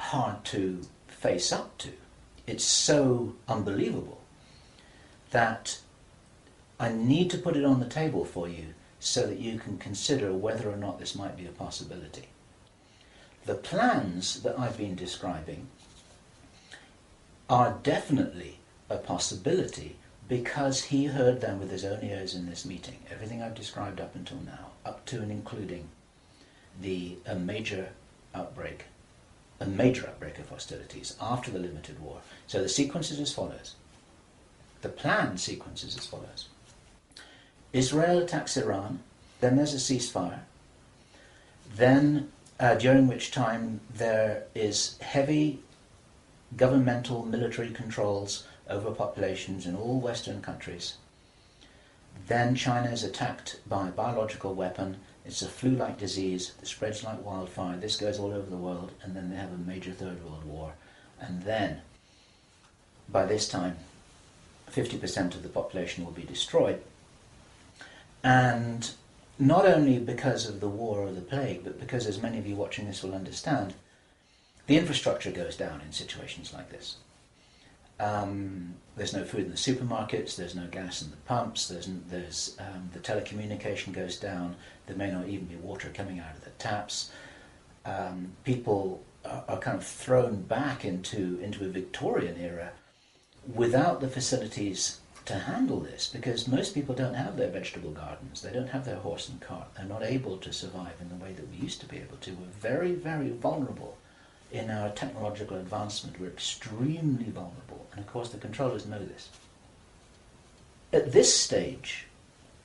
hard to face up to. It's so unbelievable that I need to put it on the table for you so that you can consider whether or not this might be a possibility. The plans that I've been describing are definitely a possibility because he heard them with his own ears in this meeting. Everything I've described up until now, up to and including a major outbreak of hostilities after the limited war. So the sequence is as follows. The planned sequence is as follows. Israel attacks Iran, then there's a ceasefire, then during which time there is heavy governmental military controls over populations in all Western countries. Then China is attacked by a biological weapon. It's a flu-like disease that spreads like wildfire. This goes all over the world, and then they have a major Third World War. And then, by this time, 50% of the population will be destroyed. And not only because of the war or the plague, but because, as many of you watching this will understand, the infrastructure goes down in situations like this. There's no food in the supermarkets, there's no gas in the pumps, the telecommunication goes down, there may not even be water coming out of the taps. People are kind of thrown back into a Victorian era without the facilities to handle this, because most people don't have their vegetable gardens, they don't have their horse and cart, they're not able to survive in the way that we used to be able to. We're very, very vulnerable in our technological advancement. We're extremely vulnerable, and of course the controllers know this. At this stage,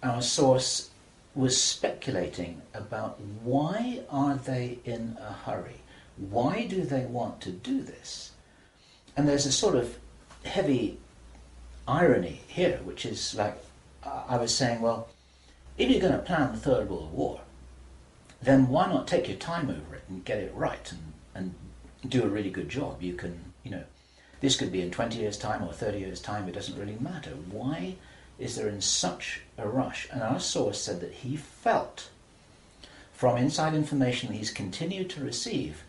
our source was speculating about why are they in a hurry? Why do they want to do this? And there's a sort of heavy irony here, which is like, I was saying, well, if you're going to plan the Third World War, then why not take your time over it and get it right and do a really good job? You can, this could be in 20 years' time or 30 years' time, it doesn't really matter. Why is there in such a rush? And our source said that he felt, from inside information he's continued to receive,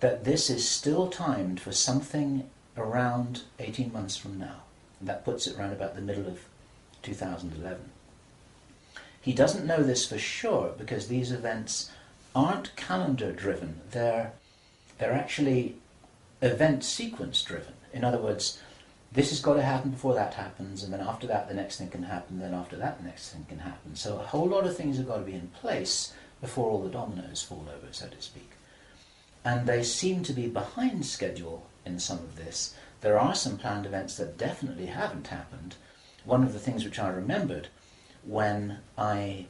that this is still timed for something around 18 months from now. And that puts it around about the middle of 2011. He doesn't know this for sure because these events aren't calendar driven. They're actually event sequence driven. In other words, this has got to happen before that happens, and then after that the next thing can happen, then after that the next thing can happen. So a whole lot of things have got to be in place before all the dominoes fall over, so to speak. And they seem to be behind schedule in some of this. There are some planned events that definitely haven't happened. One of the things which I remembered when I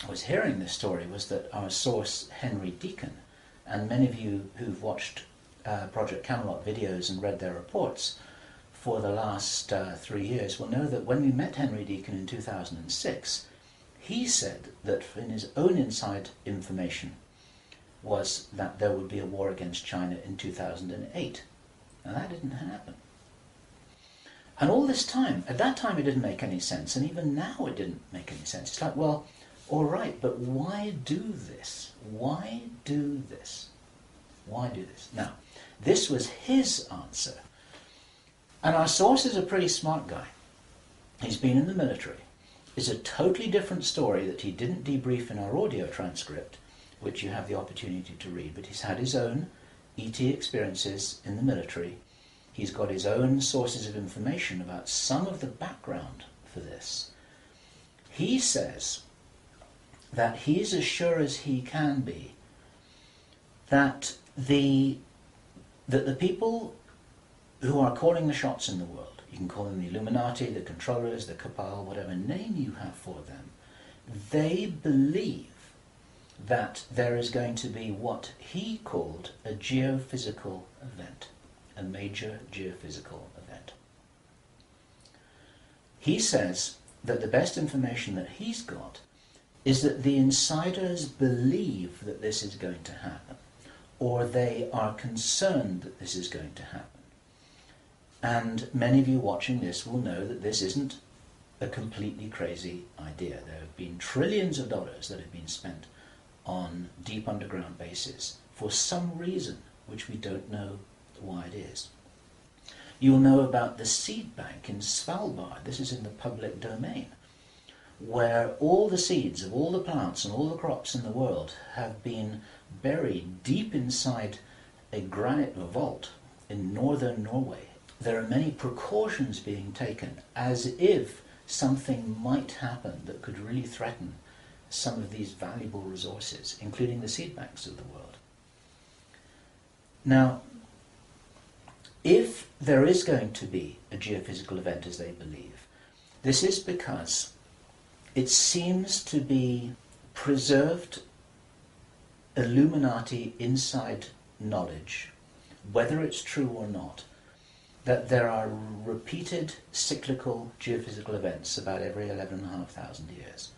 was hearing this story was that our source, Henry Deacon, and many of you who've watched Project Camelot videos and read their reports for the last 3 years will know that when we met Henry Deacon in 2006, he said that in his own inside information was that there would be a war against China in 2008. Now that didn't happen. And all this time, at that time it didn't make any sense, and even now it didn't make any sense. It's like, well, all right, but why do this? Why do this? Why do this? Now, this was his answer. And our source is a pretty smart guy. He's been in the military. It's a totally different story that he didn't debrief in our audio transcript, which you have the opportunity to read, but he's had his own ET experiences in the military. He's got his own sources of information about some of the background for this. He says that he's as sure as he can be that the people who are calling the shots in the world, you can call them the Illuminati, the controllers, the cabal, whatever name you have for them, they believe that there is going to be what he called a geophysical event, a major geophysical event. He says that the best information that he's got is that the insiders believe that this is going to happen, or they are concerned that this is going to happen. And many of you watching this will know that this isn't a completely crazy idea. There have been trillions of dollars that have been spent on deep underground bases for some reason which we don't know why it is. You'll know about the seed bank in Svalbard. This is in the public domain, where all the seeds of all the plants and all the crops in the world have been buried deep inside a granite vault in northern Norway. There are many precautions being taken as if something might happen that could really threaten some of these valuable resources, including the seed banks of the world. Now, if there is going to be a geophysical event, as they believe, this is because it seems to be preserved illuminati inside knowledge, whether it's true or not, that there are repeated cyclical geophysical events about every 11,500 years.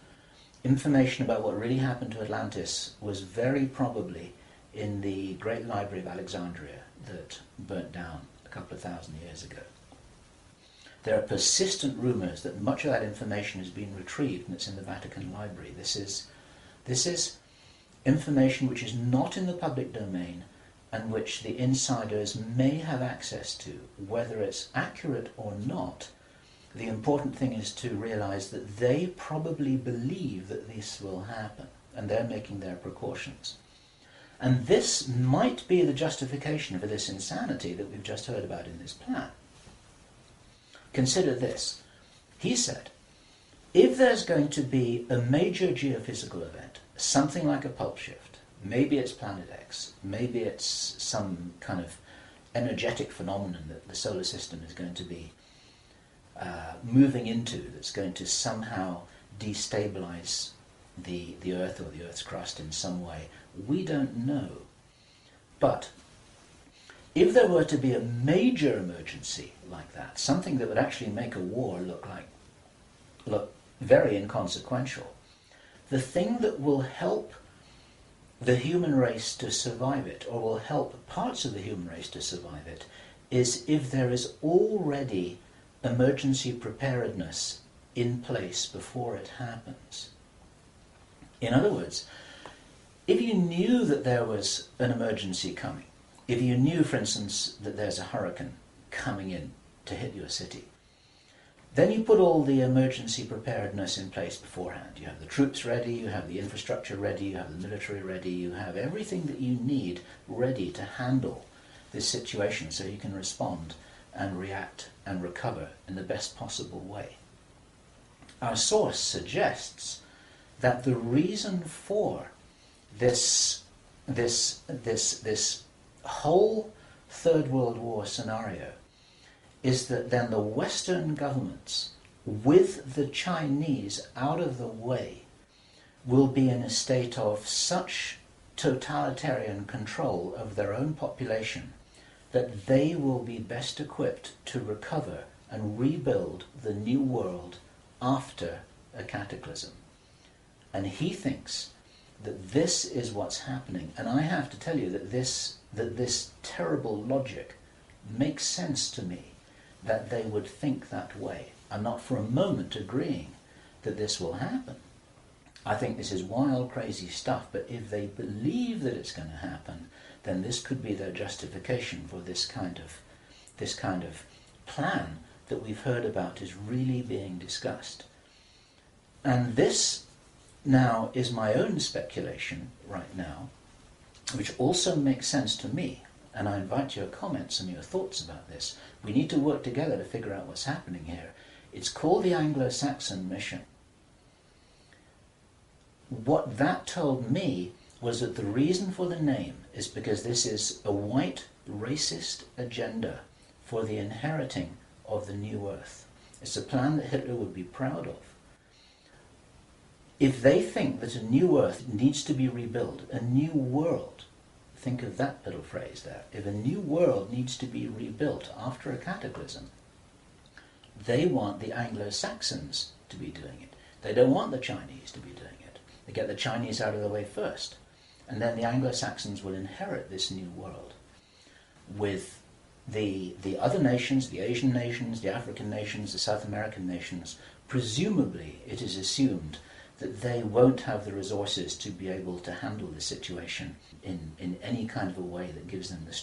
Information about what really happened to Atlantis was very probably in the Great Library of Alexandria that burnt down a couple of thousand years ago. There are persistent rumours that much of that information has been retrieved and it's in the Vatican Library. This is information which is not in the public domain and which the insiders may have access to. Whether it's accurate or not, the important thing is to realise that they probably believe that this will happen and they're making their precautions. And this might be the justification for this insanity that we've just heard about in this plan. Consider this. He said, if there's going to be a major geophysical event, something like a pulp shift, maybe it's Planet X, maybe it's some kind of energetic phenomenon that the solar system is going to be moving into, that's going to somehow destabilize the Earth or the Earth's crust in some way. We don't know. But if there were to be a major emergency like that, something that would actually make a war look very inconsequential, the thing that will help the human race to survive it, or will help parts of the human race to survive it, is if there is already emergency preparedness in place before it happens. In other words, if you knew that there was an emergency coming, if you knew, for instance, that there's a hurricane coming in to hit your city, then you put all the emergency preparedness in place beforehand. You have the troops ready, you have the infrastructure ready, you have the military ready, you have everything that you need ready to handle this situation so you can respond and react and recover in the best possible way. Our source suggests that the reason for this whole Third World War scenario is that then the Western governments, with the Chinese out of the way, will be in a state of such totalitarian control of their own population that they will be best equipped to recover and rebuild the new world after a cataclysm. And he thinks that this is what's happening. And I have to tell you that this terrible logic makes sense to me, that they would think that way. I'm not for a moment agreeing that this will happen. I think this is wild, crazy stuff, but if they believe that it's going to happen, then this could be their justification for this kind of plan that we've heard about is really being discussed. And this now is my own speculation right now, which also makes sense to me, and I invite your comments and your thoughts about this. We need to work together to figure out what's happening here. It's called the Anglo-Saxon mission. What that told me was that the reason for the name is because this is a white racist agenda for the inheriting of the new earth. It's a plan that Hitler would be proud of. If they think that a new earth needs to be rebuilt, a new world, think of that little phrase there, if a new world needs to be rebuilt after a cataclysm, they want the Anglo-Saxons to be doing it. They don't want the Chinese to be doing it. They get the Chinese out of the way first, and then the Anglo-Saxons will inherit this new world with the other nations, the Asian nations, the African nations, the South American nations. Presumably, it is assumed that they won't have the resources to be able to handle the situation in any kind of a way that gives them the strength